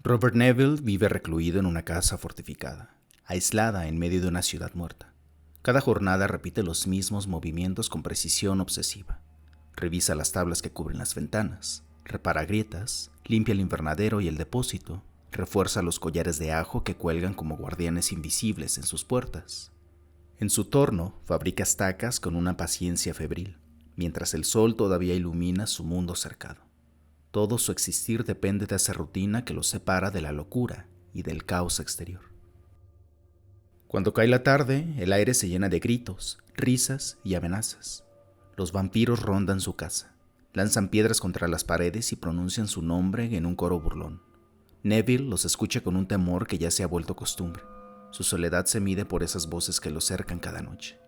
Robert Neville vive recluido en una casa fortificada, aislada en medio de una ciudad muerta. Cada jornada repite los mismos movimientos con precisión obsesiva. Revisa las tablas que cubren las ventanas, repara grietas, limpia el invernadero y el depósito, refuerza los collares de ajo que cuelgan como guardianes invisibles en sus puertas. En su torno fabrica estacas con una paciencia febril, mientras el sol todavía ilumina su mundo cercado. Todo su existir depende de esa rutina que lo separa de la locura y del caos exterior. Cuando cae la tarde, el aire se llena de gritos, risas y amenazas. Los vampiros rondan su casa, lanzan piedras contra las paredes y pronuncian su nombre en un coro burlón. Neville los escucha con un temor que ya se ha vuelto costumbre. Su soledad se mide por esas voces que lo cercan cada noche.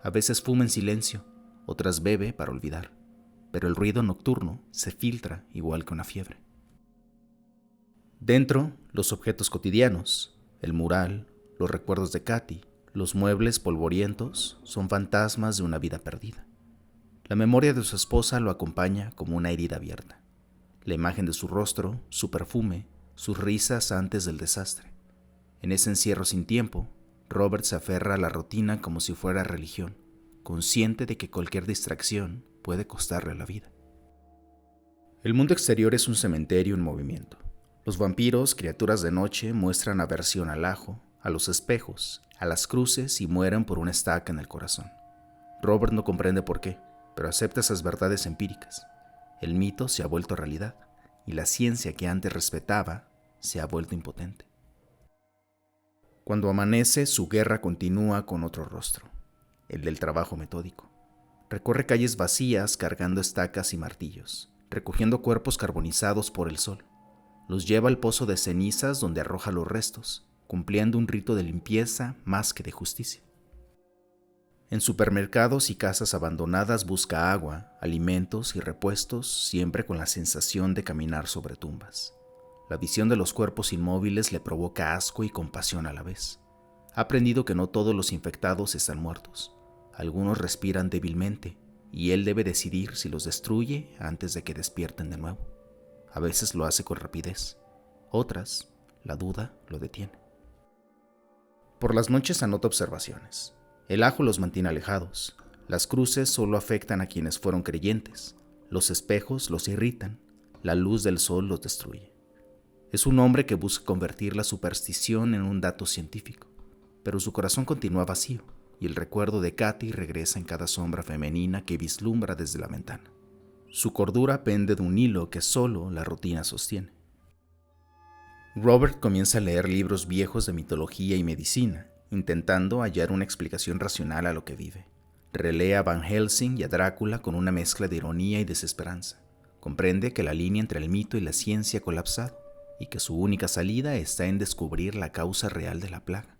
A veces fuma en silencio, otras bebe para olvidar, pero el ruido nocturno se filtra igual que una fiebre. Dentro, los objetos cotidianos, el mural, los recuerdos de Katy, los muebles polvorientos, son fantasmas de una vida perdida. La memoria de su esposa lo acompaña como una herida abierta. La imagen de su rostro, su perfume, sus risas antes del desastre. En ese encierro sin tiempo, Robert se aferra a la rutina como si fuera religión, consciente de que cualquier distracción puede costarle la vida. El mundo exterior es un cementerio en movimiento. Los vampiros, criaturas de noche, muestran aversión al ajo, a los espejos, a las cruces y mueren por una estaca en el corazón. Robert no comprende por qué, pero acepta esas verdades empíricas. El mito se ha vuelto realidad y la ciencia que antes respetaba se ha vuelto impotente. Cuando amanece, su guerra continúa con otro rostro, el del trabajo metódico. Recorre calles vacías cargando estacas y martillos, recogiendo cuerpos carbonizados por el sol. Los lleva al pozo de cenizas donde arroja los restos, cumpliendo un rito de limpieza más que de justicia. En supermercados y casas abandonadas busca agua, alimentos y repuestos, siempre con la sensación de caminar sobre tumbas. La visión de los cuerpos inmóviles le provoca asco y compasión a la vez. Ha aprendido que no todos los infectados están muertos. Algunos respiran débilmente, y él debe decidir si los destruye antes de que despierten de nuevo. A veces lo hace con rapidez, otras, la duda lo detiene. Por las noches anota observaciones. El ajo los mantiene alejados. Las cruces solo afectan a quienes fueron creyentes. Los espejos los irritan. La luz del sol los destruye. Es un hombre que busca convertir la superstición en un dato científico, pero su corazón continúa vacío y el recuerdo de Katy regresa en cada sombra femenina que vislumbra desde la ventana. Su cordura pende de un hilo que solo la rutina sostiene. Robert comienza a leer libros viejos de mitología y medicina, intentando hallar una explicación racional a lo que vive. Relee a Van Helsing y a Drácula con una mezcla de ironía y desesperanza. Comprende que la línea entre el mito y la ciencia ha colapsado y que su única salida está en descubrir la causa real de la plaga.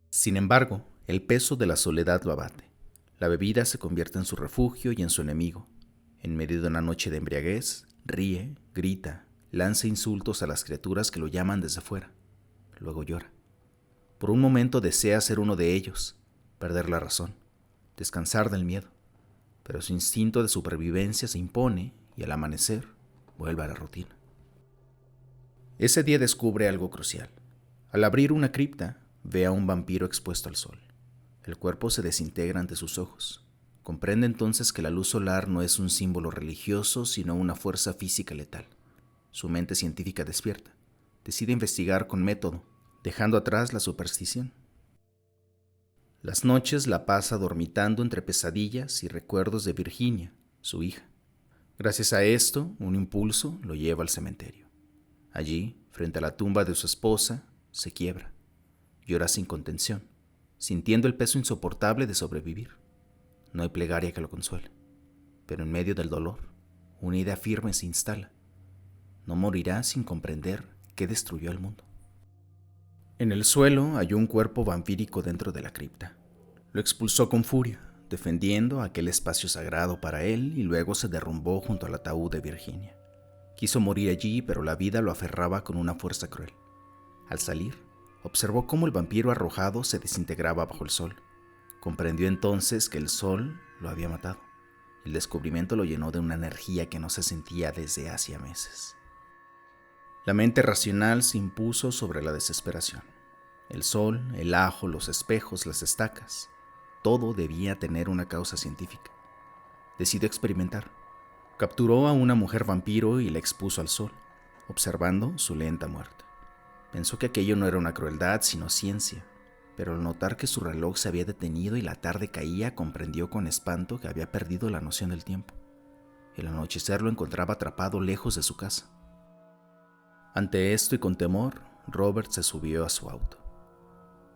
Sin embargo, el peso de la soledad lo abate. La bebida se convierte en su refugio y en su enemigo. En medio de una noche de embriaguez, ríe, grita, lanza insultos a las criaturas que lo llaman desde fuera. Luego llora. Por un momento desea ser uno de ellos, perder la razón, descansar del miedo, pero su instinto de supervivencia se impone y al amanecer vuelve a la rutina. Ese día descubre algo crucial. Al abrir una cripta, ve a un vampiro expuesto al sol. El cuerpo se desintegra ante sus ojos. Comprende entonces que la luz solar no es un símbolo religioso, sino una fuerza física letal. Su mente científica despierta. Decide investigar con método, dejando atrás la superstición. Las noches la pasa dormitando entre pesadillas y recuerdos de Virginia, su hija. Gracias a esto, un impulso lo lleva al cementerio. Allí, frente a la tumba de su esposa, se quiebra. Llora sin contención, sintiendo el peso insoportable de sobrevivir. No hay plegaria que lo consuele, pero en medio del dolor, una idea firme se instala. No morirá sin comprender qué destruyó el mundo. En el suelo halló un cuerpo vampírico dentro de la cripta. Lo expulsó con furia, defendiendo aquel espacio sagrado para él, y luego se derrumbó junto al ataúd de Virginia. Quiso morir allí, pero la vida lo aferraba con una fuerza cruel. Al salir, observó cómo el vampiro arrojado se desintegraba bajo el sol. Comprendió entonces que el sol lo había matado. El descubrimiento lo llenó de una energía que no se sentía desde hacía meses. La mente racional se impuso sobre la desesperación. El sol, el ajo, los espejos, las estacas, todo debía tener una causa científica. Decidió experimentar. Capturó a una mujer vampiro y la expuso al sol, observando su lenta muerte. Pensó que aquello no era una crueldad, sino ciencia, pero al notar que su reloj se había detenido y la tarde caía, comprendió con espanto que había perdido la noción del tiempo. El anochecer lo encontraba atrapado lejos de su casa. Ante esto y con temor, Robert se subió a su auto.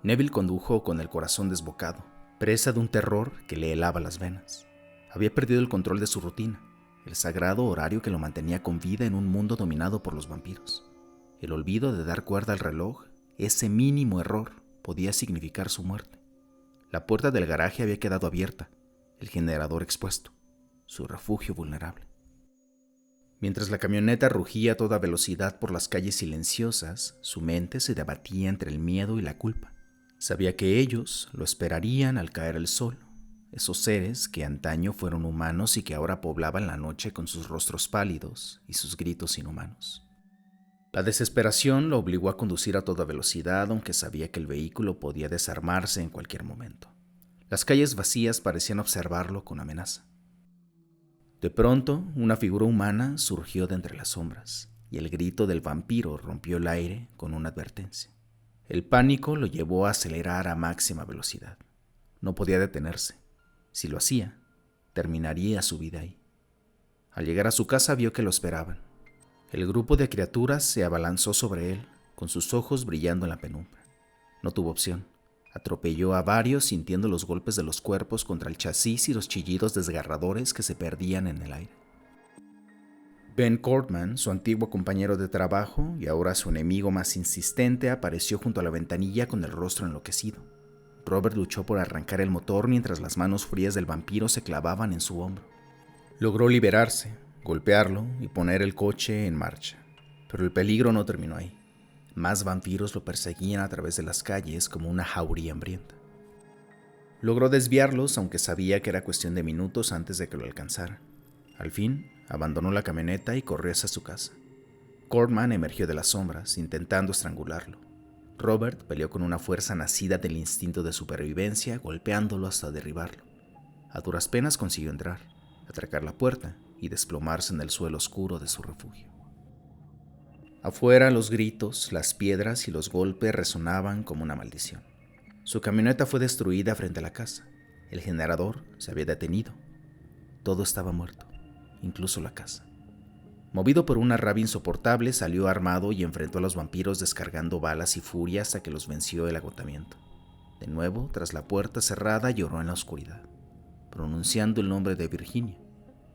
Neville condujo con el corazón desbocado, presa de un terror que le helaba las venas. Había perdido el control de su rutina, el sagrado horario que lo mantenía con vida en un mundo dominado por los vampiros. El olvido de dar cuerda al reloj, ese mínimo error, podía significar su muerte. La puerta del garaje había quedado abierta, el generador expuesto, su refugio vulnerable. Mientras la camioneta rugía a toda velocidad por las calles silenciosas, su mente se debatía entre el miedo y la culpa. Sabía que ellos lo esperarían al caer el sol, esos seres que antaño fueron humanos y que ahora poblaban la noche con sus rostros pálidos y sus gritos inhumanos. La desesperación lo obligó a conducir a toda velocidad, aunque sabía que el vehículo podía desarmarse en cualquier momento. Las calles vacías parecían observarlo con amenaza. De pronto, una figura humana surgió de entre las sombras, y el grito del vampiro rompió el aire con una advertencia. El pánico lo llevó a acelerar a máxima velocidad. No podía detenerse. Si lo hacía, terminaría su vida ahí. Al llegar a su casa vio que lo esperaban. El grupo de criaturas se abalanzó sobre él, con sus ojos brillando en la penumbra. No tuvo opción. Atropelló a varios sintiendo los golpes de los cuerpos contra el chasis y los chillidos desgarradores que se perdían en el aire. Ben Cortman, su antiguo compañero de trabajo y ahora su enemigo más insistente, apareció junto a la ventanilla con el rostro enloquecido. Robert luchó por arrancar el motor mientras las manos frías del vampiro se clavaban en su hombro. Logró liberarse, golpearlo y poner el coche en marcha, pero el peligro no terminó ahí. Más vampiros lo perseguían a través de las calles como una jauría hambrienta. Logró desviarlos, aunque sabía que era cuestión de minutos antes de que lo alcanzaran. Al fin, abandonó la camioneta y corrió hacia su casa. Cortman emergió de las sombras, intentando estrangularlo. Robert peleó con una fuerza nacida del instinto de supervivencia, golpeándolo hasta derribarlo. A duras penas consiguió entrar, atracar la puerta y desplomarse en el suelo oscuro de su refugio. Afuera, los gritos, las piedras y los golpes resonaban como una maldición. Su camioneta fue destruida frente a la casa. El generador se había detenido. Todo estaba muerto, incluso la casa. Movido por una rabia insoportable, salió armado y enfrentó a los vampiros descargando balas y furia hasta que los venció el agotamiento. De nuevo, tras la puerta cerrada, lloró en la oscuridad, pronunciando el nombre de Virginia,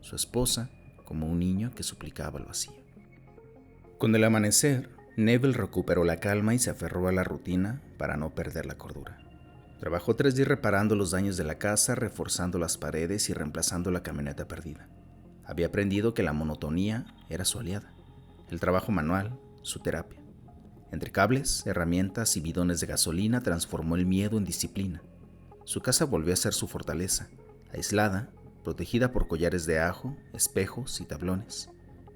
su esposa, como un niño que suplicaba al vacío. Con el amanecer, Neville recuperó la calma y se aferró a la rutina para no perder la cordura. Trabajó 3 días reparando los daños de la casa, reforzando las paredes y reemplazando la camioneta perdida. Había aprendido que la monotonía era su aliada, el trabajo manual, su terapia. Entre cables, herramientas y bidones de gasolina transformó el miedo en disciplina. Su casa volvió a ser su fortaleza, aislada, protegida por collares de ajo, espejos y tablones.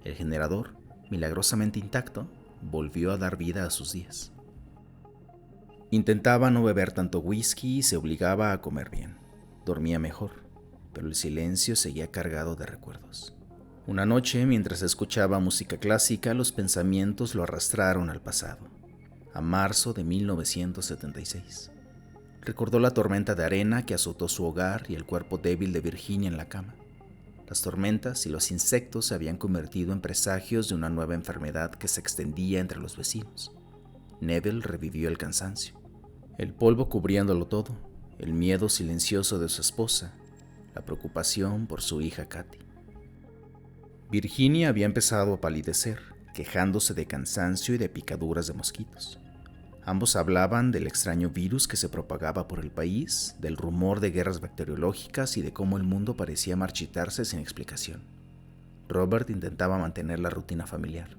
El generador, milagrosamente intacto, volvió a dar vida a sus días. Intentaba no beber tanto whisky y se obligaba a comer bien. Dormía mejor, pero el silencio seguía cargado de recuerdos. Una noche, mientras escuchaba música clásica, los pensamientos lo arrastraron al pasado, a marzo de 1976. Recordó la tormenta de arena que azotó su hogar y el cuerpo débil de Virginia en la cama. Las tormentas y los insectos se habían convertido en presagios de una nueva enfermedad que se extendía entre los vecinos. Neville revivió el cansancio, el polvo cubriéndolo todo, el miedo silencioso de su esposa, la preocupación por su hija Katy. Virginia había empezado a palidecer, quejándose de cansancio y de picaduras de mosquitos. Ambos hablaban del extraño virus que se propagaba por el país, del rumor de guerras bacteriológicas y de cómo el mundo parecía marchitarse sin explicación. Robert intentaba mantener la rutina familiar,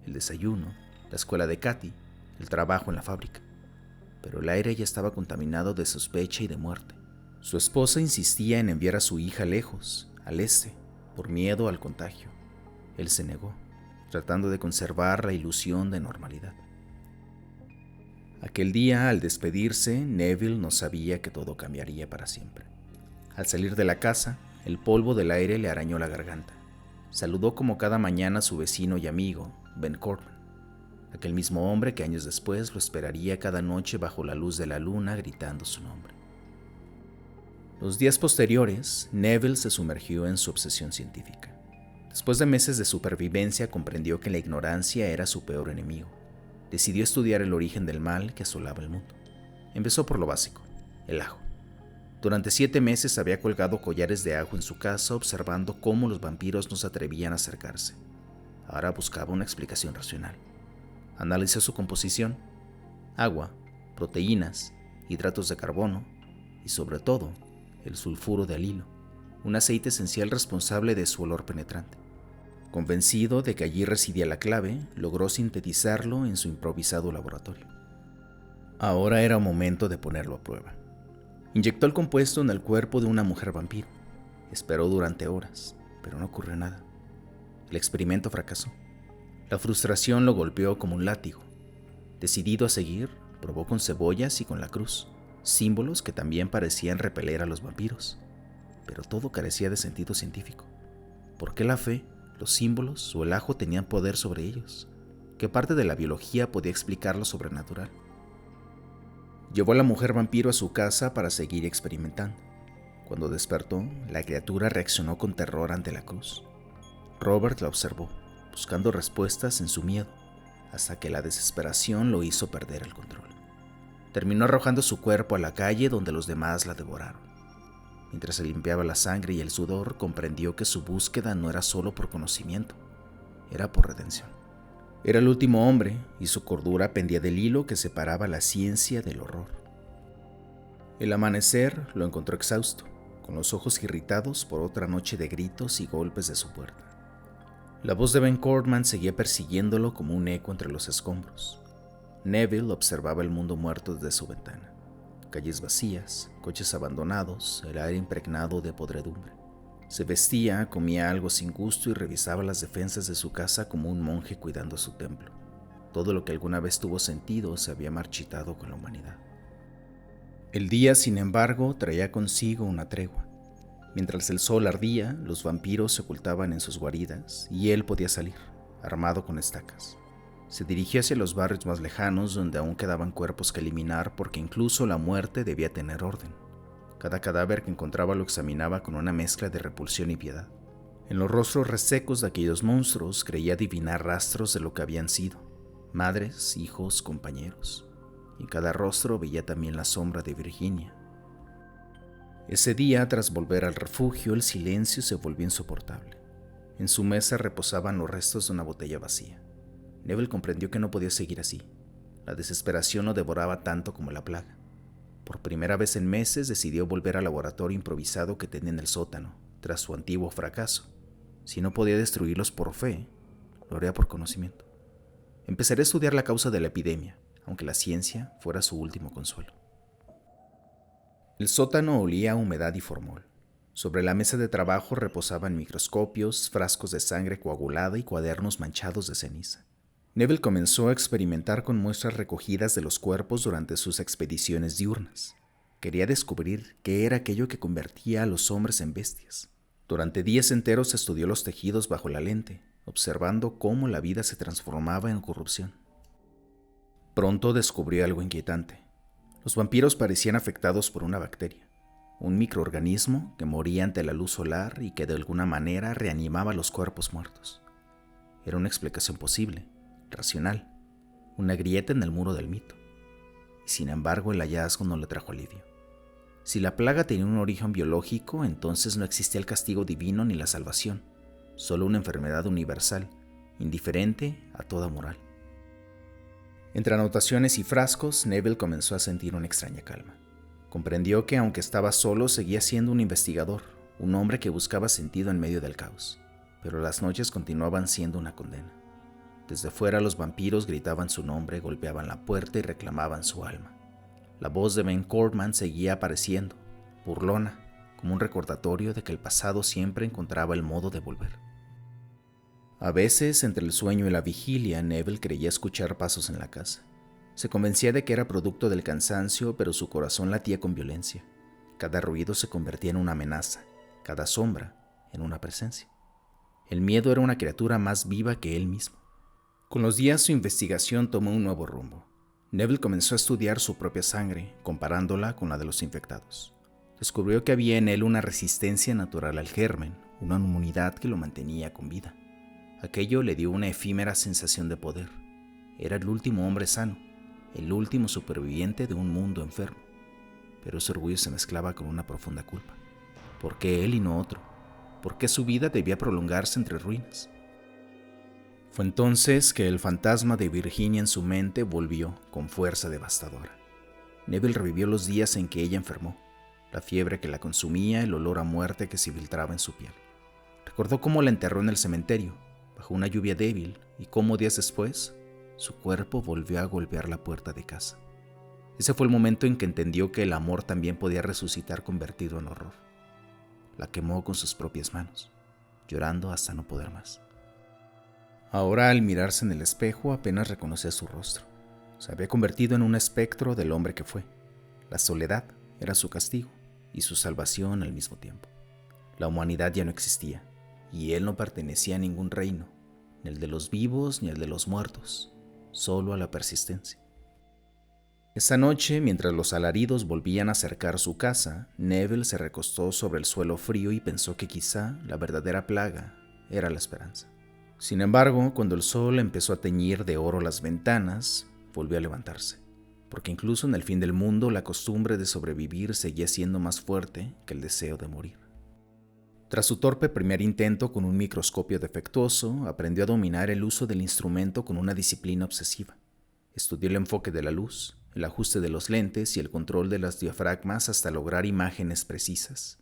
el desayuno, la escuela de Katy, el trabajo en la fábrica. Pero el aire ya estaba contaminado de sospecha y de muerte. Su esposa insistía en enviar a su hija lejos, al este, por miedo al contagio. Él se negó. tratando de conservar la ilusión de normalidad. Aquel día, al despedirse, Neville no sabía que todo cambiaría para siempre. Al salir de la casa, el polvo del aire le arañó la garganta. Saludó como cada mañana a su vecino y amigo, Ben Cortman, aquel mismo hombre que años después lo esperaría cada noche bajo la luz de la luna gritando su nombre. Los días posteriores, Neville se sumergió en su obsesión científica. Después de meses de supervivencia, comprendió que la ignorancia era su peor enemigo. Decidió estudiar el origen del mal que asolaba el mundo. Empezó por lo básico, el ajo. Durante 7 meses había colgado collares de ajo en su casa, observando cómo los vampiros no se atrevían a acercarse. Ahora buscaba una explicación racional. Analizó su composición: agua, proteínas, hidratos de carbono y, sobre todo, el sulfuro de alilo, un aceite esencial responsable de su olor penetrante. Convencido de que allí residía la clave, logró sintetizarlo en su improvisado laboratorio. Ahora era momento de ponerlo a prueba. Inyectó el compuesto en el cuerpo de una mujer vampiro. Esperó durante horas, pero no ocurrió nada. El experimento fracasó. La frustración lo golpeó como un látigo. Decidido a seguir, probó con cebollas y con la cruz, símbolos que también parecían repeler a los vampiros. Pero todo carecía de sentido científico. ¿Por qué la fe, los símbolos o el ajo tenían poder sobre ellos? ¿Qué parte de la biología podía explicar lo sobrenatural? Llevó a la mujer vampiro a su casa para seguir experimentando. Cuando despertó, la criatura reaccionó con terror ante la cruz. Robert la observó, buscando respuestas en su miedo, hasta que la desesperación lo hizo perder el control. Terminó arrojando su cuerpo a la calle, donde los demás la devoraron. Mientras se limpiaba la sangre y el sudor, comprendió que su búsqueda no era solo por conocimiento, era por redención. Era el último hombre, y su cordura pendía del hilo que separaba la ciencia del horror. El amanecer lo encontró exhausto, con los ojos irritados por otra noche de gritos y golpes de su puerta. La voz de Ben Cortman seguía persiguiéndolo como un eco entre los escombros. Neville observaba el mundo muerto desde su ventana. Calles vacías, coches abandonados, el aire impregnado de podredumbre. Se vestía, comía algo sin gusto y revisaba las defensas de su casa como un monje cuidando su templo. Todo lo que alguna vez tuvo sentido se había marchitado con la humanidad. El día, sin embargo, traía consigo una tregua. Mientras el sol ardía, los vampiros se ocultaban en sus guaridas y él podía salir, armado con estacas. Se dirigió hacia los barrios más lejanos, donde aún quedaban cuerpos que eliminar, porque incluso la muerte debía tener orden. Cada cadáver que encontraba lo examinaba con una mezcla de repulsión y piedad. En los rostros resecos de aquellos monstruos creía adivinar rastros de lo que habían sido: madres, hijos, compañeros. Y en cada rostro veía también la sombra de Virginia. Ese día, tras volver al refugio, el silencio se volvió insoportable. En su mesa reposaban los restos de una botella vacía. Neville comprendió que no podía seguir así. La desesperación lo devoraba tanto como la plaga. Por primera vez en meses decidió volver al laboratorio improvisado que tenía en el sótano, tras su antiguo fracaso. Si no podía destruirlos por fe, lo haría por conocimiento. Empezaré a estudiar la causa de la epidemia, aunque la ciencia fuera su último consuelo. El sótano olía a humedad y formol. Sobre la mesa de trabajo reposaban microscopios, frascos de sangre coagulada y cuadernos manchados de ceniza. Neville comenzó a experimentar con muestras recogidas de los cuerpos durante sus expediciones diurnas. Quería descubrir qué era aquello que convertía a los hombres en bestias. Durante días enteros estudió los tejidos bajo la lente, observando cómo la vida se transformaba en corrupción. Pronto descubrió algo inquietante. Los vampiros parecían afectados por una bacteria, un microorganismo que moría ante la luz solar y que de alguna manera reanimaba los cuerpos muertos. Era una explicación posible, racional, una grieta en el muro del mito. Y sin embargo, el hallazgo no le trajo alivio. Si la plaga tenía un origen biológico, entonces no existía el castigo divino ni la salvación, solo una enfermedad universal, indiferente a toda moral. Entre anotaciones y frascos, Neville comenzó a sentir una extraña calma. Comprendió que aunque estaba solo, seguía siendo un investigador, un hombre que buscaba sentido en medio del caos. Pero las noches continuaban siendo una condena. Desde fuera los vampiros gritaban su nombre, golpeaban la puerta y reclamaban su alma. La voz de Ben Cortman seguía apareciendo, burlona, como un recordatorio de que el pasado siempre encontraba el modo de volver. A veces, entre el sueño y la vigilia, Neville creía escuchar pasos en la casa. Se convencía de que era producto del cansancio, pero su corazón latía con violencia. Cada ruido se convertía en una amenaza, cada sombra en una presencia. El miedo era una criatura más viva que él mismo. Con los días su investigación tomó un nuevo rumbo. Neville comenzó a estudiar su propia sangre, comparándola con la de los infectados. Descubrió que había en él una resistencia natural al germen, una inmunidad que lo mantenía con vida. Aquello le dio una efímera sensación de poder. Era el último hombre sano, el último superviviente de un mundo enfermo. Pero ese orgullo se mezclaba con una profunda culpa. ¿Por qué él y no otro? ¿Por qué su vida debía prolongarse entre ruinas? Fue entonces que el fantasma de Virginia en su mente volvió con fuerza devastadora. Neville revivió los días en que ella enfermó, la fiebre que la consumía, el olor a muerte que se filtraba en su piel. Recordó cómo la enterró en el cementerio, bajo una lluvia débil, y cómo días después, su cuerpo volvió a golpear la puerta de casa. Ese fue el momento en que entendió que el amor también podía resucitar convertido en horror. La quemó con sus propias manos, llorando hasta no poder más. Ahora, al mirarse en el espejo, apenas reconocía su rostro. Se había convertido en un espectro del hombre que fue. La soledad era su castigo y su salvación al mismo tiempo. La humanidad ya no existía, y él no pertenecía a ningún reino, ni el de los vivos ni el de los muertos, solo a la persistencia. Esa noche, mientras los alaridos volvían a cercar su casa, Neville se recostó sobre el suelo frío y pensó que quizá la verdadera plaga era la esperanza. Sin embargo, cuando el sol empezó a teñir de oro las ventanas, volvió a levantarse, porque incluso en el fin del mundo la costumbre de sobrevivir seguía siendo más fuerte que el deseo de morir. Tras su torpe primer intento con un microscopio defectuoso, aprendió a dominar el uso del instrumento con una disciplina obsesiva. Estudió el enfoque de la luz, el ajuste de los lentes y el control de las diafragmas hasta lograr imágenes precisas.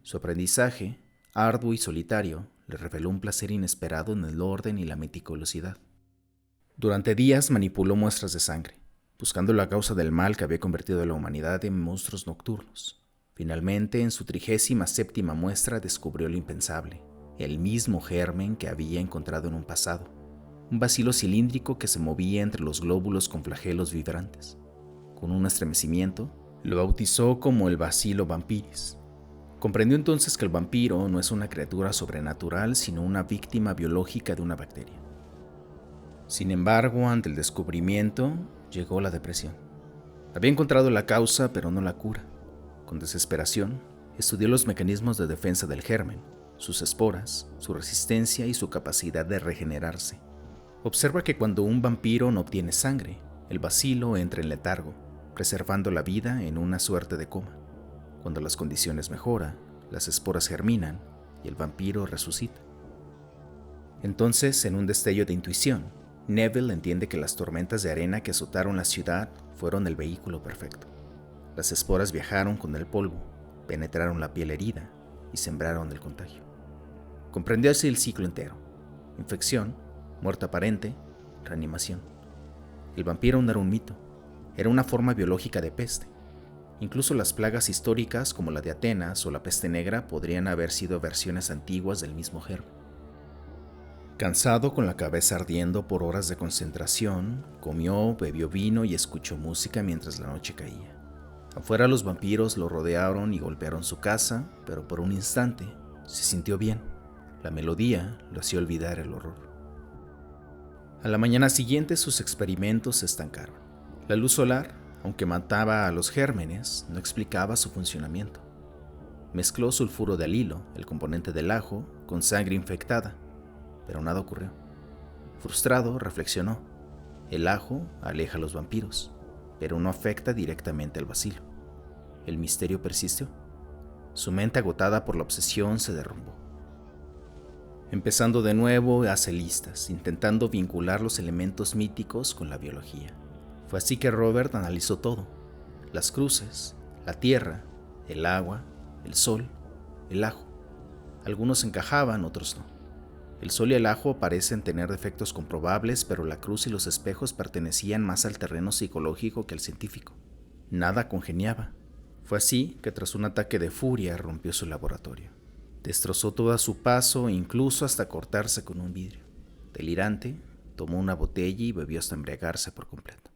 Su aprendizaje, arduo y solitario, le reveló un placer inesperado en el orden y la meticulosidad. Durante días manipuló muestras de sangre, buscando la causa del mal que había convertido a la humanidad en monstruos nocturnos. Finalmente, en su 37ª muestra descubrió lo impensable, el mismo germen que había encontrado en un pasado, un bacilo cilíndrico que se movía entre los glóbulos con flagelos vibrantes. Con un estremecimiento, lo bautizó como el Bacilo vampiris. Comprendió entonces que el vampiro no es una criatura sobrenatural, sino una víctima biológica de una bacteria. Sin embargo, ante el descubrimiento, llegó la depresión. Había encontrado la causa, pero no la cura. Con desesperación, estudió los mecanismos de defensa del germen, sus esporas, su resistencia y su capacidad de regenerarse. Observa que cuando un vampiro no obtiene sangre, el bacilo entra en letargo, preservando la vida en una suerte de coma. Cuando las condiciones mejoran, las esporas germinan y el vampiro resucita. Entonces, en un destello de intuición, Neville entiende que las tormentas de arena que azotaron la ciudad fueron el vehículo perfecto. Las esporas viajaron con el polvo, penetraron la piel herida y sembraron el contagio. Comprendió así el ciclo entero: infección, muerte aparente, reanimación. El vampiro no era un mito, era una forma biológica de peste. Incluso las plagas históricas como la de Atenas o la peste negra podrían haber sido versiones antiguas del mismo germen. Cansado, con la cabeza ardiendo por horas de concentración, comió, bebió vino y escuchó música mientras la noche caía. Afuera los vampiros lo rodearon y golpearon su casa, pero por un instante se sintió bien. La melodía lo hacía olvidar el horror. A la mañana siguiente sus experimentos se estancaron. La luz solar, aunque mataba a los gérmenes, no explicaba su funcionamiento. Mezcló sulfuro de alilo, el componente del ajo, con sangre infectada, pero nada ocurrió. Frustrado, reflexionó: el ajo aleja a los vampiros, pero no afecta directamente al bacilo. El misterio persistió. Su mente, agotada por la obsesión, se derrumbó. Empezando de nuevo, hace listas, intentando vincular los elementos míticos con la biología. Fue así que Robert analizó todo: las cruces, la tierra, el agua, el sol, el ajo. Algunos encajaban, otros no. El sol y el ajo parecen tener defectos comprobables, pero la cruz y los espejos pertenecían más al terreno psicológico que al científico. Nada congeniaba. Fue así que tras un ataque de furia rompió su laboratorio. Destrozó todo a su paso, incluso hasta cortarse con un vidrio. Delirante, tomó una botella y bebió hasta embriagarse por completo.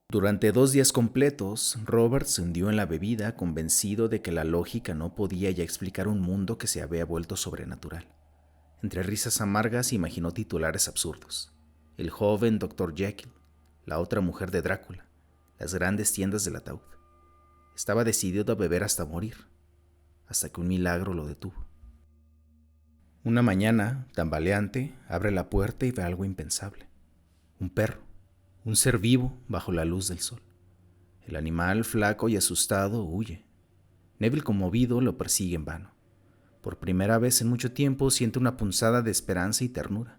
Durante 2 días completos, Robert se hundió en la bebida, convencido de que la lógica no podía ya explicar un mundo que se había vuelto sobrenatural. Entre risas amargas imaginó titulares absurdos: el joven Dr. Jekyll, la otra mujer de Drácula, las grandes tiendas del ataúd. Estaba decidido a beber hasta morir, hasta que un milagro lo detuvo. Una mañana, tambaleante, abre la puerta y ve algo impensable. Un perro, un ser vivo bajo la luz del sol. El animal, flaco y asustado, huye. Neville, conmovido, lo persigue en vano. Por primera vez en mucho tiempo siente una punzada de esperanza y ternura.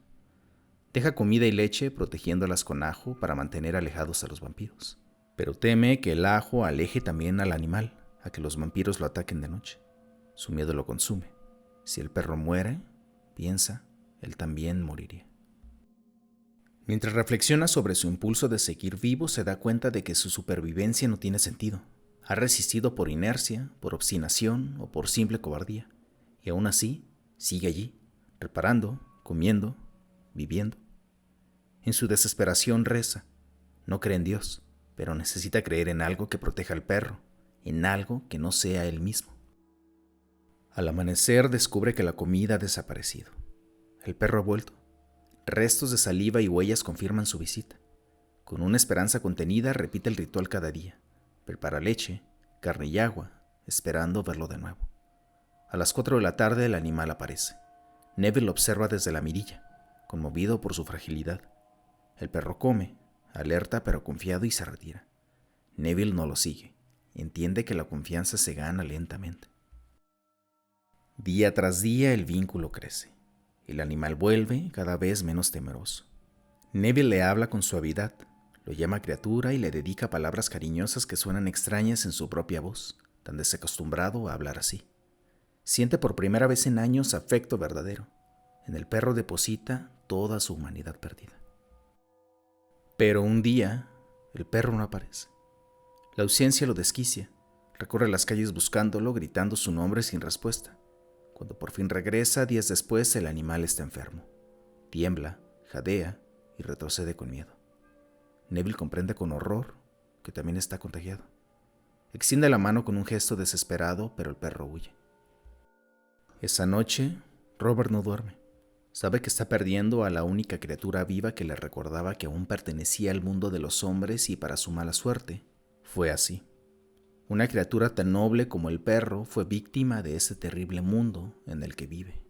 Deja comida y leche, protegiéndolas con ajo para mantener alejados a los vampiros. Pero teme que el ajo aleje también al animal, a que los vampiros lo ataquen de noche. Su miedo lo consume. Si el perro muere, piensa, él también moriría. Mientras reflexiona sobre su impulso de seguir vivo, se da cuenta de que su supervivencia no tiene sentido. Ha resistido por inercia, por obstinación o por simple cobardía. Y aún así, sigue allí, reparando, comiendo, viviendo. En su desesperación reza. No cree en Dios, pero necesita creer en algo que proteja al perro, en algo que no sea él mismo. Al amanecer descubre que la comida ha desaparecido. El perro ha vuelto. Restos de saliva y huellas confirman su visita. Con una esperanza contenida repite el ritual cada día. Prepara leche, carne y agua, esperando verlo de nuevo. A las 4 de la tarde el animal aparece. Neville lo observa desde la mirilla, conmovido por su fragilidad. El perro come, alerta pero confiado, y se retira. Neville no lo sigue. Entiende que la confianza se gana lentamente. Día tras día el vínculo crece. El animal vuelve cada vez menos temeroso. Neville le habla con suavidad, lo llama criatura y le dedica palabras cariñosas que suenan extrañas en su propia voz, tan desacostumbrado a hablar así. Siente por primera vez en años afecto verdadero. En el perro deposita toda su humanidad perdida. Pero un día, el perro no aparece. La ausencia lo desquicia. Recorre las calles buscándolo, gritando su nombre sin respuesta. Cuando por fin regresa, días después, el animal está enfermo. Tiembla, jadea y retrocede con miedo. Neville comprende con horror que también está contagiado. Extiende la mano con un gesto desesperado, pero el perro huye. Esa noche, Robert no duerme. Sabe que está perdiendo a la única criatura viva que le recordaba que aún pertenecía al mundo de los hombres, y para su mala suerte, fue así. Una criatura tan noble como el perro fue víctima de ese terrible mundo en el que vive.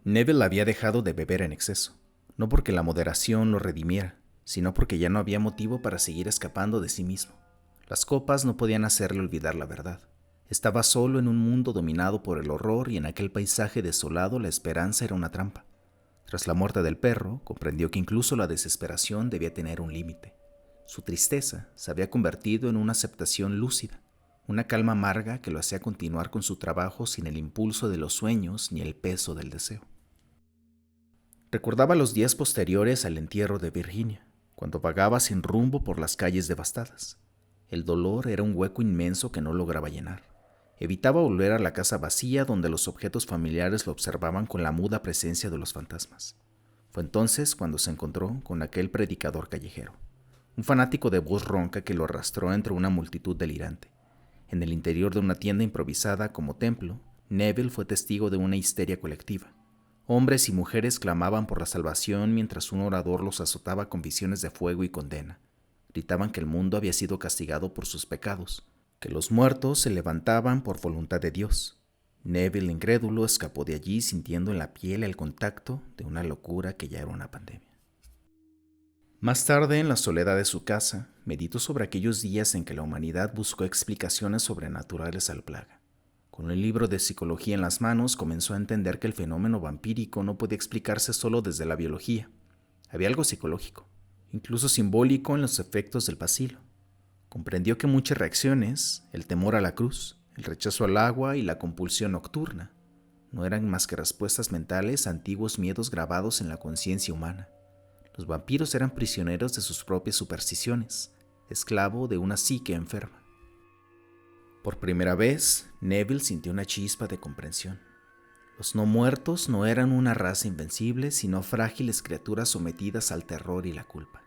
Neville había dejado de beber en exceso, no porque la moderación lo redimiera, sino porque ya no había motivo para seguir escapando de sí mismo. Las copas no podían hacerle olvidar la verdad. Estaba solo en un mundo dominado por el horror, y en aquel paisaje desolado la esperanza era una trampa. Tras la muerte del perro, comprendió que incluso la desesperación debía tener un límite. Su tristeza se había convertido en una aceptación lúcida, una calma amarga que lo hacía continuar con su trabajo sin el impulso de los sueños ni el peso del deseo. Recordaba los días posteriores al entierro de Virginia, cuando vagaba sin rumbo por las calles devastadas. El dolor era un hueco inmenso que no lograba llenar. Evitaba volver a la casa vacía, donde los objetos familiares lo observaban con la muda presencia de los fantasmas. Fue entonces cuando se encontró con aquel predicador callejero, un fanático de voz ronca que lo arrastró entre una multitud delirante. En el interior de una tienda improvisada como templo, Neville fue testigo de una histeria colectiva. Hombres y mujeres clamaban por la salvación mientras un orador los azotaba con visiones de fuego y condena. Gritaban que el mundo había sido castigado por sus pecados, que los muertos se levantaban por voluntad de Dios. Neville, incrédulo, escapó de allí sintiendo en la piel el contacto de una locura que ya era una pandemia. Más tarde, en la soledad de su casa, meditó sobre aquellos días en que la humanidad buscó explicaciones sobrenaturales a la plaga. Con el libro de psicología en las manos, comenzó a entender que el fenómeno vampírico no podía explicarse solo desde la biología. Había algo psicológico, incluso simbólico, en los efectos del bacilo. Comprendió que muchas reacciones, el temor a la cruz, el rechazo al agua y la compulsión nocturna, no eran más que respuestas mentales a antiguos miedos grabados en la conciencia humana. Los vampiros eran prisioneros de sus propias supersticiones, esclavo de una psique enferma. Por primera vez, Neville sintió una chispa de comprensión. Los no muertos no eran una raza invencible, sino frágiles criaturas sometidas al terror y la culpa.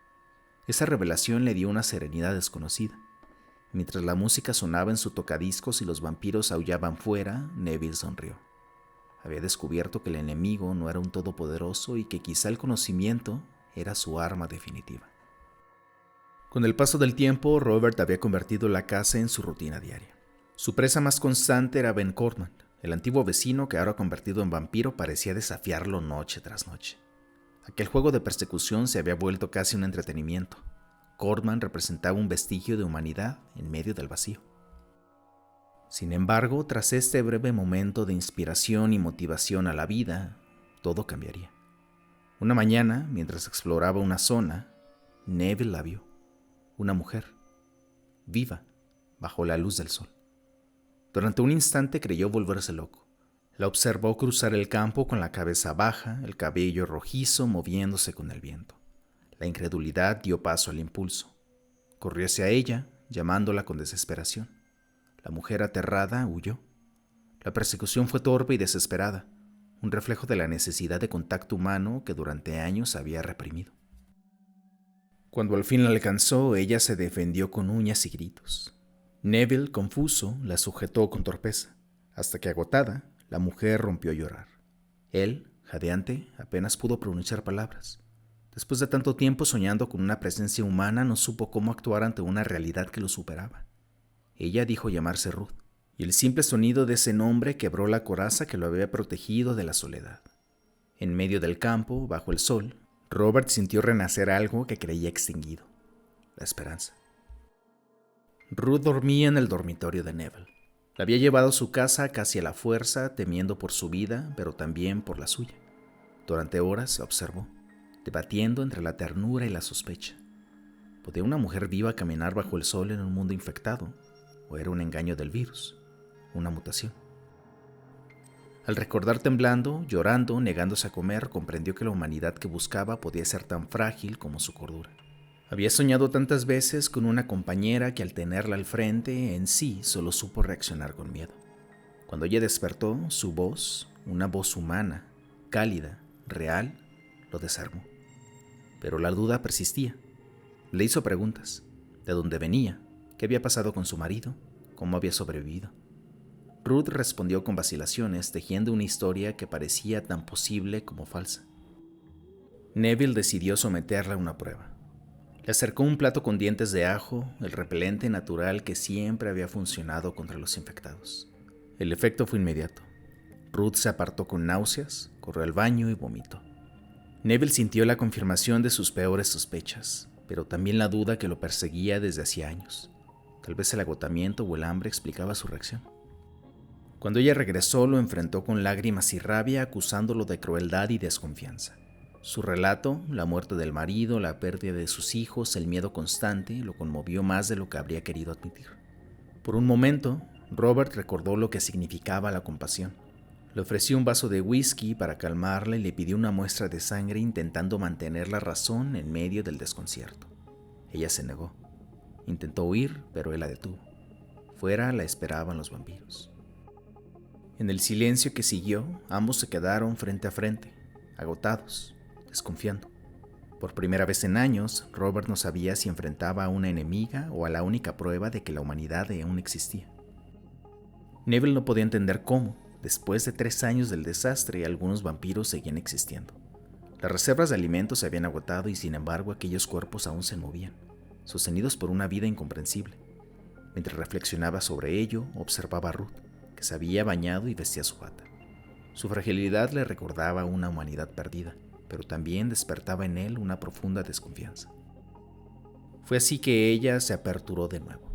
Esa revelación le dio una serenidad desconocida. Mientras la música sonaba en su tocadiscos y los vampiros aullaban fuera, Neville sonrió. Había descubierto que el enemigo no era un todopoderoso y que quizá el conocimiento era su arma definitiva. Con el paso del tiempo, Robert había convertido la casa en su rutina diaria. Su presa más constante era Ben Cortman. El antiguo vecino que ahora convertido en vampiro parecía desafiarlo noche tras noche. Aquel juego de persecución se había vuelto casi un entretenimiento. Cortman representaba un vestigio de humanidad en medio del vacío. Sin embargo, tras este breve momento de inspiración y motivación a la vida, todo cambiaría. Una mañana, mientras exploraba una zona, Neville la vio. Una mujer, viva, bajo la luz del sol. Durante un instante creyó volverse loco. La observó cruzar el campo con la cabeza baja, el cabello rojizo moviéndose con el viento. La incredulidad dio paso al impulso. Corrió hacia ella, llamándola con desesperación. La mujer aterrada huyó. La persecución fue torpe y desesperada, un reflejo de la necesidad de contacto humano que durante años había reprimido. Cuando al fin la alcanzó, ella se defendió con uñas y gritos. Neville, confuso, la sujetó con torpeza, hasta que agotada, la mujer rompió a llorar. Él, jadeante, apenas pudo pronunciar palabras. Después de tanto tiempo soñando con una presencia humana, no supo cómo actuar ante una realidad que lo superaba. Ella dijo llamarse Ruth, y el simple sonido de ese nombre quebró la coraza que lo había protegido de la soledad. En medio del campo, bajo el sol, Robert sintió renacer algo que creía extinguido: la esperanza. Ruth dormía en el dormitorio de Neville. La había llevado a su casa casi a la fuerza, temiendo por su vida, pero también por la suya. Durante horas la observó, debatiendo entre la ternura y la sospecha. ¿Podía una mujer viva caminar bajo el sol en un mundo infectado? ¿O era un engaño del virus? ¿Una mutación? Al recordar temblando, llorando, negándose a comer, comprendió que la humanidad que buscaba podía ser tan frágil como su cordura. Había soñado tantas veces con una compañera que al tenerla al frente, en sí solo supo reaccionar con miedo. Cuando ella despertó, su voz, una voz humana, cálida, real, lo desarmó. Pero la duda persistía. Le hizo preguntas: ¿de dónde venía? ¿Qué había pasado con su marido? ¿Cómo había sobrevivido? Ruth respondió con vacilaciones, tejiendo una historia que parecía tan posible como falsa. Neville decidió someterla a una prueba. Le acercó un plato con dientes de ajo, el repelente natural que siempre había funcionado contra los infectados. El efecto fue inmediato. Ruth se apartó con náuseas, corrió al baño y vomitó. Neville sintió la confirmación de sus peores sospechas, pero también la duda que lo perseguía desde hacía años. Tal vez el agotamiento o el hambre explicaba su reacción. Cuando ella regresó, lo enfrentó con lágrimas y rabia, acusándolo de crueldad y desconfianza. Su relato, la muerte del marido, la pérdida de sus hijos, el miedo constante, lo conmovió más de lo que habría querido admitir. Por un momento, Robert recordó lo que significaba la compasión. Le ofreció un vaso de whisky para calmarla y le pidió una muestra de sangre, intentando mantener la razón en medio del desconcierto. Ella se negó. Intentó huir, pero él la detuvo. Fuera la esperaban los vampiros. En el silencio que siguió, ambos se quedaron frente a frente, agotados, desconfiando. Por primera vez en años, Robert no sabía si enfrentaba a una enemiga o a la única prueba de que la humanidad aún existía. Neville no podía entender cómo, después de 3 años del desastre, algunos vampiros seguían existiendo. Las reservas de alimentos se habían agotado y sin embargo aquellos cuerpos aún se movían, sostenidos por una vida incomprensible. Mientras reflexionaba sobre ello, observaba a Ruth, que se había bañado y vestía su bata. Su fragilidad le recordaba una humanidad perdida, pero también despertaba en él una profunda desconfianza. Fue así que ella se aperturó de nuevo.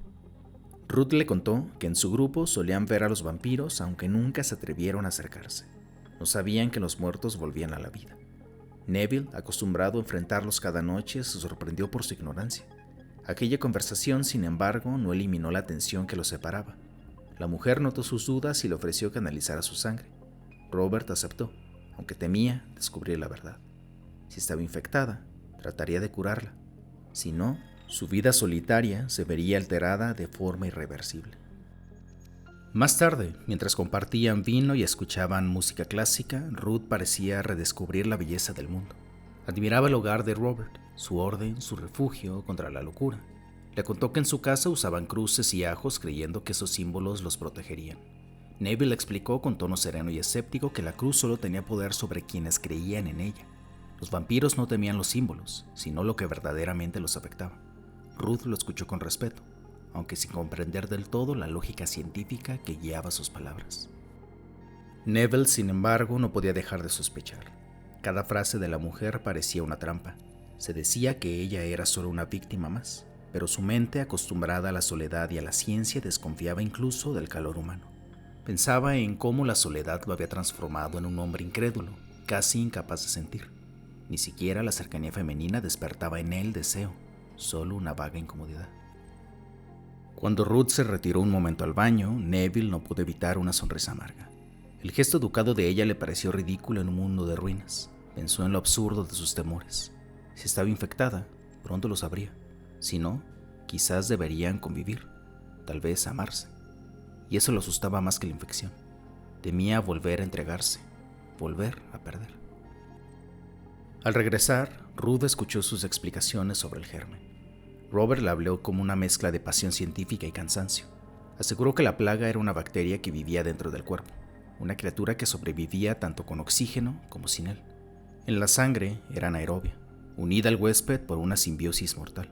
Ruth le contó que en su grupo solían ver a los vampiros, aunque nunca se atrevieron a acercarse. No sabían que los muertos volvían a la vida. Neville, acostumbrado a enfrentarlos cada noche, se sorprendió por su ignorancia. Aquella conversación, sin embargo, no eliminó la tensión que los separaba. La mujer notó sus dudas y le ofreció que analizara su sangre. Robert aceptó, aunque temía descubrir la verdad. Si estaba infectada, trataría de curarla. Si no, su vida solitaria se vería alterada de forma irreversible. Más tarde, mientras compartían vino y escuchaban música clásica, Ruth parecía redescubrir la belleza del mundo. Admiraba el hogar de Robert, su orden, su refugio contra la locura. Le contó que en su casa usaban cruces y ajos creyendo que esos símbolos los protegerían. Neville le explicó con tono sereno y escéptico que la cruz solo tenía poder sobre quienes creían en ella. Los vampiros no temían los símbolos, sino lo que verdaderamente los afectaba. Ruth lo escuchó con respeto, aunque sin comprender del todo la lógica científica que guiaba sus palabras. Neville, sin embargo, no podía dejar de sospechar. Cada frase de la mujer parecía una trampa. Se decía que ella era solo una víctima más, pero su mente, acostumbrada a la soledad y a la ciencia, desconfiaba incluso del calor humano. Pensaba en cómo la soledad lo había transformado en un hombre incrédulo, casi incapaz de sentir. Ni siquiera la cercanía femenina despertaba en él deseo, solo una vaga incomodidad. Cuando Ruth se retiró un momento al baño, Neville no pudo evitar una sonrisa amarga. El gesto educado de ella le pareció ridículo en un mundo de ruinas. Pensó en lo absurdo de sus temores. Si estaba infectada, pronto lo sabría. Si no, quizás deberían convivir, tal vez amarse. Y eso lo asustaba más que la infección. Temía volver a entregarse, volver a perder. Al regresar, Ruth escuchó sus explicaciones sobre el germen. Robert le habló como una mezcla de pasión científica y cansancio. Aseguró que la plaga era una bacteria que vivía dentro del cuerpo, una criatura que sobrevivía tanto con oxígeno como sin él. En la sangre era anaerobia, unida al huésped por una simbiosis mortal,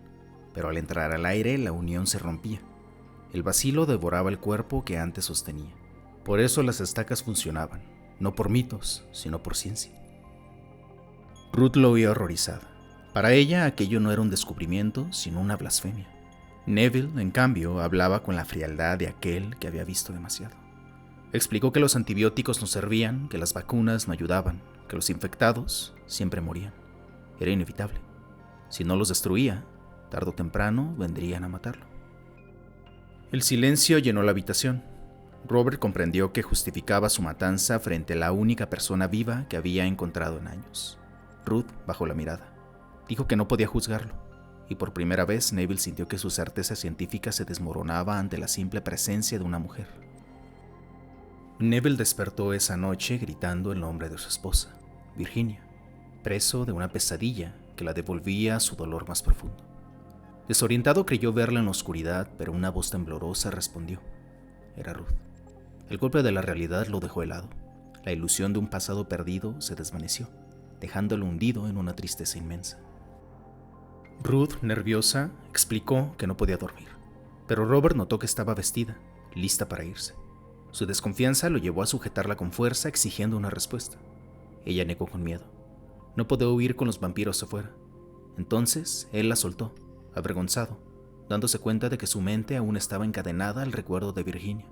pero al entrar al aire la unión se rompía. El bacilo devoraba el cuerpo que antes sostenía. Por eso las estacas funcionaban, no por mitos, sino por ciencia. Ruth lo oía horrorizada. Para ella aquello no era un descubrimiento, sino una blasfemia. Neville, en cambio, hablaba con la frialdad de aquel que había visto demasiado. Explicó que los antibióticos no servían, que las vacunas no ayudaban, que los infectados siempre morían. Era inevitable. Si no los destruía, tarde o temprano vendrían a matarlo. El silencio llenó la habitación. Robert comprendió que justificaba su matanza frente a la única persona viva que había encontrado en años. Ruth bajó la mirada. Dijo que no podía juzgarlo, y por primera vez Neville sintió que su certeza científica se desmoronaba ante la simple presencia de una mujer. Neville despertó esa noche gritando el nombre de su esposa, Virginia, preso de una pesadilla que la devolvía a su dolor más profundo. Desorientado creyó verla en la oscuridad, pero una voz temblorosa respondió. Era Ruth. El golpe de la realidad lo dejó helado. La ilusión de un pasado perdido se desvaneció, dejándolo hundido en una tristeza inmensa. Ruth, nerviosa, explicó que no podía dormir, pero Robert notó que estaba vestida, lista para irse. Su desconfianza lo llevó a sujetarla con fuerza, exigiendo una respuesta. Ella negó con miedo. No podía huir con los vampiros afuera. Entonces, él la soltó, avergonzado, dándose cuenta de que su mente aún estaba encadenada al recuerdo de Virginia.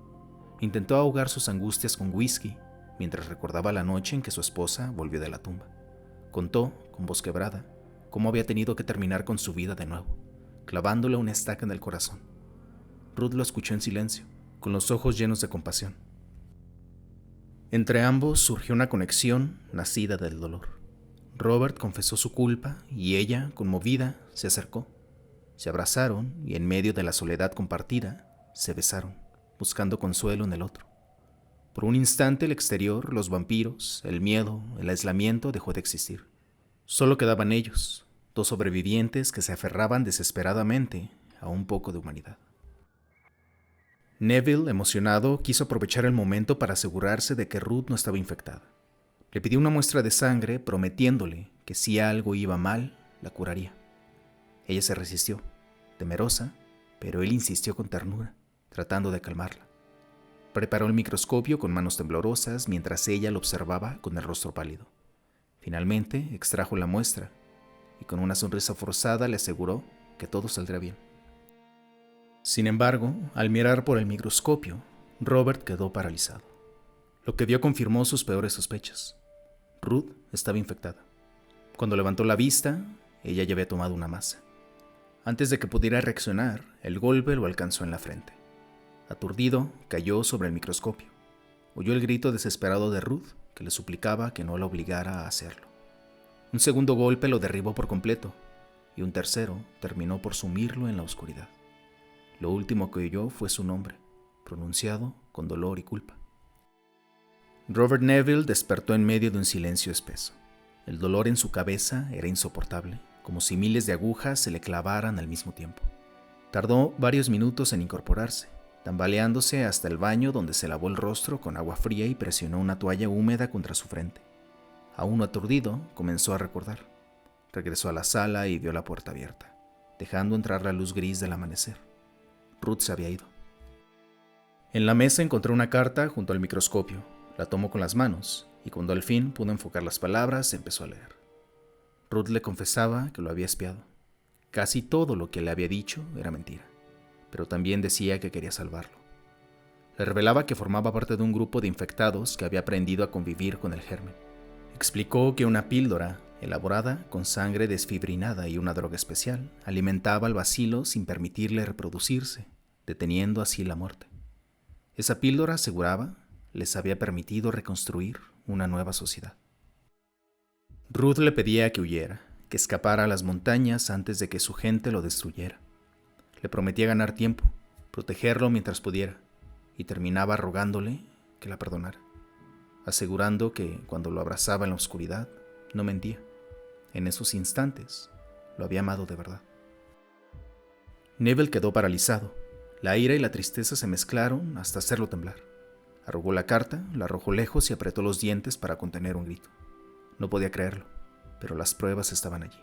Intentó ahogar sus angustias con whisky, mientras recordaba la noche en que su esposa volvió de la tumba. Contó, con voz quebrada, cómo había tenido que terminar con su vida de nuevo, clavándole una estaca en el corazón. Ruth lo escuchó en silencio, con los ojos llenos de compasión. Entre ambos surgió una conexión nacida del dolor. Robert confesó su culpa y ella, conmovida, se acercó. Se abrazaron y en medio de la soledad compartida, se besaron, buscando consuelo en el otro. Por un instante el exterior, los vampiros, el miedo, el aislamiento dejó de existir. Solo quedaban ellos, dos sobrevivientes que se aferraban desesperadamente a un poco de humanidad. Neville, emocionado, quiso aprovechar el momento para asegurarse de que Ruth no estaba infectada. Le pidió una muestra de sangre, prometiéndole que si algo iba mal, la curaría. Ella se resistió, temerosa, pero él insistió con ternura, tratando de calmarla. Preparó el microscopio con manos temblorosas mientras ella lo observaba con el rostro pálido. Finalmente extrajo la muestra y con una sonrisa forzada le aseguró que todo saldría bien. Sin embargo, al mirar por el microscopio, Robert quedó paralizado. Lo que vio confirmó sus peores sospechas. Ruth estaba infectada. Cuando levantó la vista, ella ya había tomado una masa. Antes de que pudiera reaccionar, el golpe lo alcanzó en la frente. Aturdido, cayó sobre el microscopio. Oyó el grito desesperado de Ruth, que le suplicaba que no la obligara a hacerlo. Un segundo golpe lo derribó por completo, y un tercero terminó por sumirlo en la oscuridad. Lo último que oyó fue su nombre, pronunciado con dolor y culpa. Robert Neville despertó en medio de un silencio espeso. El dolor en su cabeza era insoportable, como si miles de agujas se le clavaran al mismo tiempo. Tardó varios minutos en incorporarse, tambaleándose hasta el baño donde se lavó el rostro con agua fría y presionó una toalla húmeda contra su frente. Aún aturdido, comenzó a recordar. Regresó a la sala y vio la puerta abierta, dejando entrar la luz gris del amanecer. Ruth se había ido. En la mesa encontró una carta junto al microscopio. La tomó con las manos y cuando al fin pudo enfocar las palabras, empezó a leer. Ruth le confesaba que lo había espiado. Casi todo lo que le había dicho era mentira, pero también decía que quería salvarlo. Le revelaba que formaba parte de un grupo de infectados que había aprendido a convivir con el germen. Explicó que una píldora, elaborada con sangre desfibrinada y una droga especial, alimentaba al bacilo sin permitirle reproducirse, deteniendo así la muerte. Esa píldora, aseguraba, les había permitido reconstruir una nueva sociedad. Ruth le pedía que huyera, que escapara a las montañas antes de que su gente lo destruyera. Le prometía ganar tiempo, protegerlo mientras pudiera, y terminaba rogándole que la perdonara, asegurando que cuando lo abrazaba en la oscuridad, no mentía. En esos instantes, lo había amado de verdad. Neville quedó paralizado. La ira y la tristeza se mezclaron hasta hacerlo temblar. Arrugó la carta, la arrojó lejos y apretó los dientes para contener un grito. No podía creerlo, pero las pruebas estaban allí.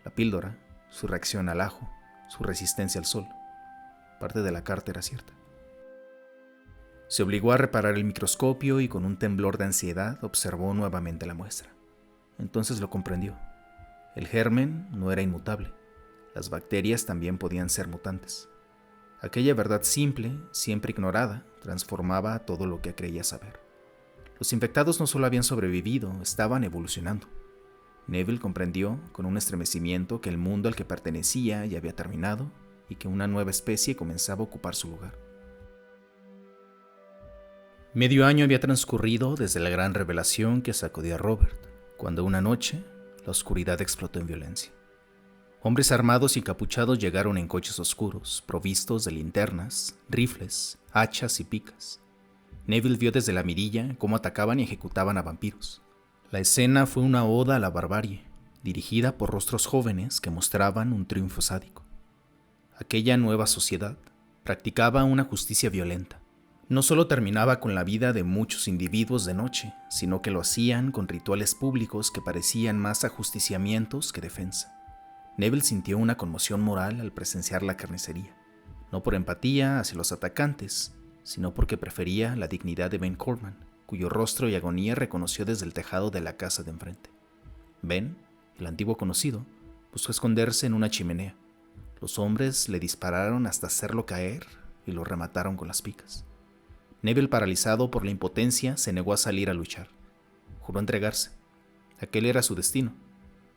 La píldora, su reacción al ajo, su resistencia al sol. Parte de la carta era cierta. Se obligó a reparar el microscopio y con un temblor de ansiedad observó nuevamente la muestra. Entonces lo comprendió. El germen no era inmutable. Las bacterias también podían ser mutantes. Aquella verdad simple, siempre ignorada, transformaba todo lo que creía saber. Los infectados no solo habían sobrevivido, estaban evolucionando. Neville comprendió con un estremecimiento que el mundo al que pertenecía ya había terminado y que una nueva especie comenzaba a ocupar su lugar. Medio año había transcurrido desde la gran revelación que sacudió a Robert, cuando una noche la oscuridad explotó en violencia. Hombres armados y encapuchados llegaron en coches oscuros, provistos de linternas, rifles, hachas y picas. Neville vio desde la mirilla cómo atacaban y ejecutaban a vampiros. La escena fue una oda a la barbarie, dirigida por rostros jóvenes que mostraban un triunfo sádico. Aquella nueva sociedad practicaba una justicia violenta. No solo terminaba con la vida de muchos individuos de noche, sino que lo hacían con rituales públicos que parecían más ajusticiamientos que defensa. Neville sintió una conmoción moral al presenciar la carnicería, no por empatía hacia los atacantes, sino porque prefería la dignidad de Ben Corman, cuyo rostro y agonía reconoció desde el tejado de la casa de enfrente. Ben, el antiguo conocido, buscó esconderse en una chimenea. Los hombres le dispararon hasta hacerlo caer y lo remataron con las picas. Neville, paralizado por la impotencia, se negó a salir a luchar. Juró entregarse. Aquel era su destino.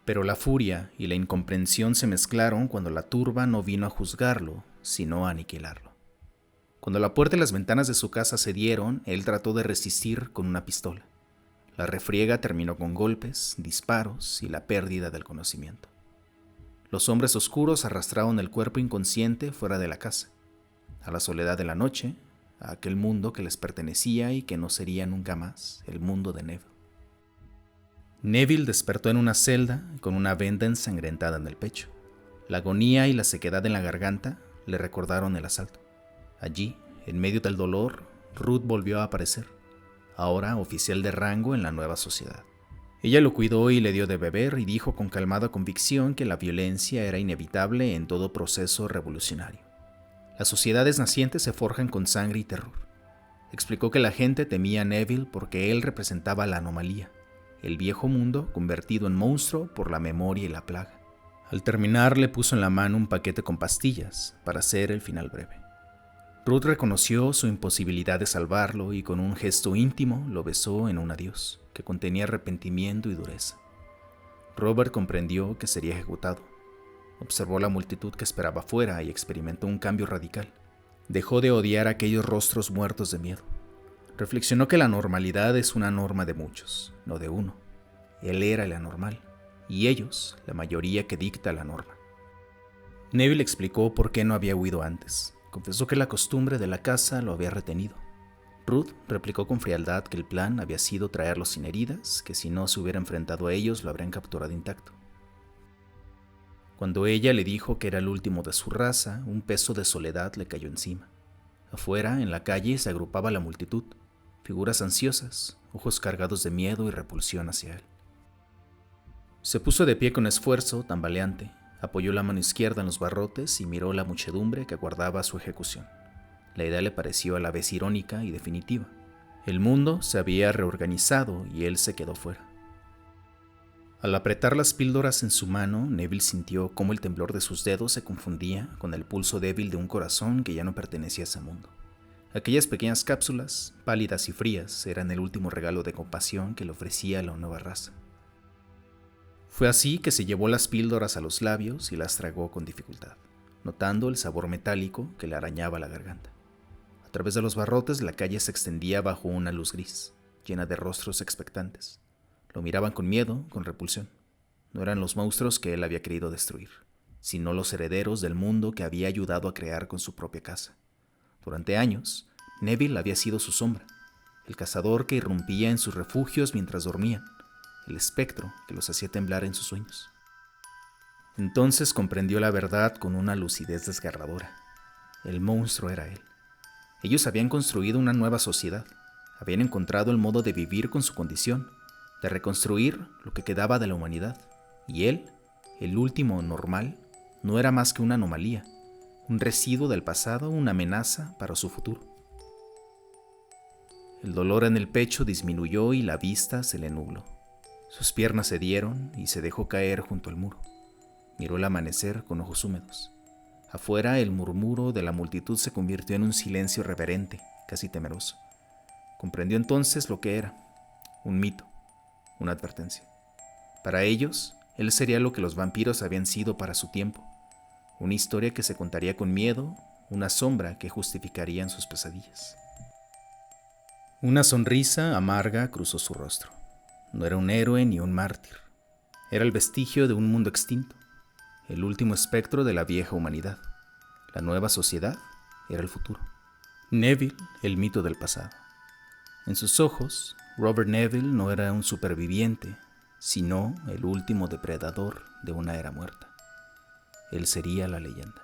Pero la furia y la incomprensión se mezclaron cuando la turba no vino a juzgarlo, sino a aniquilarlo. Cuando la puerta y las ventanas de su casa cedieron, él trató de resistir con una pistola. La refriega terminó con golpes, disparos y la pérdida del conocimiento. Los hombres oscuros arrastraron el cuerpo inconsciente fuera de la casa, a la soledad de la noche, a aquel mundo que les pertenecía y que no sería nunca más el mundo de Neville. Neville despertó en una celda con una venda ensangrentada en el pecho. La agonía y la sequedad en la garganta le recordaron el asalto. Allí, en medio del dolor, Ruth volvió a aparecer, ahora oficial de rango en la nueva sociedad. Ella lo cuidó y le dio de beber y dijo con calmada convicción que la violencia era inevitable en todo proceso revolucionario. Las sociedades nacientes se forjan con sangre y terror. Explicó que la gente temía a Neville porque él representaba la anomalía, el viejo mundo convertido en monstruo por la memoria y la plaga. Al terminar le puso en la mano un paquete con pastillas para hacer el final breve. Ruth reconoció su imposibilidad de salvarlo y con un gesto íntimo lo besó en un adiós que contenía arrepentimiento y dureza. Robert comprendió que sería ejecutado. Observó la multitud que esperaba afuera y experimentó un cambio radical. Dejó de odiar aquellos rostros muertos de miedo. Reflexionó que la normalidad es una norma de muchos, no de uno. Él era el anormal, y ellos, la mayoría que dicta la norma. Neville explicó por qué no había huido antes. Confesó que la costumbre de la casa lo había retenido. Ruth replicó con frialdad que el plan había sido traerlos sin heridas, que si no se hubiera enfrentado a ellos lo habrían capturado intacto. Cuando ella le dijo que era el último de su raza, un peso de soledad le cayó encima. Afuera, en la calle, se agrupaba la multitud, figuras ansiosas, ojos cargados de miedo y repulsión hacia él. Se puso de pie con esfuerzo, tambaleante, apoyó la mano izquierda en los barrotes y miró la muchedumbre que aguardaba su ejecución. La idea le pareció a la vez irónica y definitiva. El mundo se había reorganizado y él se quedó fuera. Al apretar las píldoras en su mano, Neville sintió cómo el temblor de sus dedos se confundía con el pulso débil de un corazón que ya no pertenecía a ese mundo. Aquellas pequeñas cápsulas, pálidas y frías, eran el último regalo de compasión que le ofrecía la nueva raza. Fue así que se llevó las píldoras a los labios y las tragó con dificultad, notando el sabor metálico que le arañaba la garganta. A través de los barrotes la calle se extendía bajo una luz gris, llena de rostros expectantes. Lo miraban con miedo, con repulsión. No eran los monstruos que él había querido destruir, sino los herederos del mundo que había ayudado a crear con su propia casa. Durante años, Neville había sido su sombra, el cazador que irrumpía en sus refugios mientras dormían, el espectro que los hacía temblar en sus sueños. Entonces comprendió la verdad con una lucidez desgarradora. El monstruo era él. Ellos habían construido una nueva sociedad, habían encontrado el modo de vivir con su condición, de reconstruir lo que quedaba de la humanidad. Y él, el último normal, no era más que una anomalía, un residuo del pasado, una amenaza para su futuro. El dolor en el pecho disminuyó y la vista se le nubló. Sus piernas cedieron y se dejó caer junto al muro. Miró el amanecer con ojos húmedos. Afuera, el murmuro de la multitud se convirtió en un silencio reverente, casi temeroso. Comprendió entonces lo que era: un mito, una advertencia. Para ellos, él sería lo que los vampiros habían sido para su tiempo, una historia que se contaría con miedo, una sombra que justificarían sus pesadillas. Una sonrisa amarga cruzó su rostro. No era un héroe ni un mártir. Era el vestigio de un mundo extinto, el último espectro de la vieja humanidad. La nueva sociedad era el futuro. Neville, el mito del pasado. En sus ojos, Robert Neville no era un superviviente, sino el último depredador de una era muerta. Él sería la leyenda.